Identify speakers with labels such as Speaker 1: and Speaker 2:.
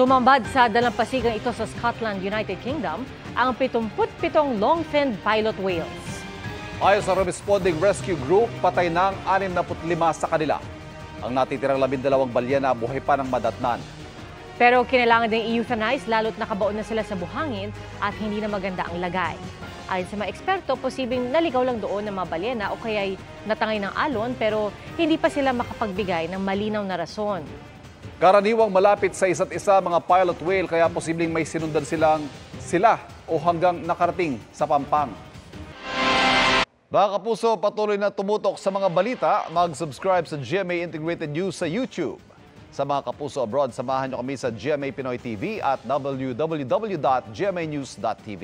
Speaker 1: Tumambad sa dalampasigang ito sa Scotland, United Kingdom, ang 77 long-finned pilot whales.
Speaker 2: Ayon sa responding rescue group, patay na ang 65 sa kanila. Ang natitirang 12 balyena buhay pa ng madatnan.
Speaker 1: Pero kinailangan ding i-euthanize lalo't nakabaon na sila sa buhangin at hindi na maganda ang lagay. Ayon sa mga eksperto, posibleng naligaw lang doon ng mga balyena o kaya'y natangay ng alon pero hindi pa sila makapagbigay ng malinaw na rason.
Speaker 2: Karaniwang malapit sa isa't isa mga pilot whale kaya posibleng may sinundan sila o hanggang nakarating sa pampang. Mga kapuso, patuloy na tumutok sa mga balita. Mag-subscribe sa GMA Integrated News sa YouTube. Sa mga kapuso abroad, samahan niyo kami sa GMA Pinoy TV at www.gmanews.tv.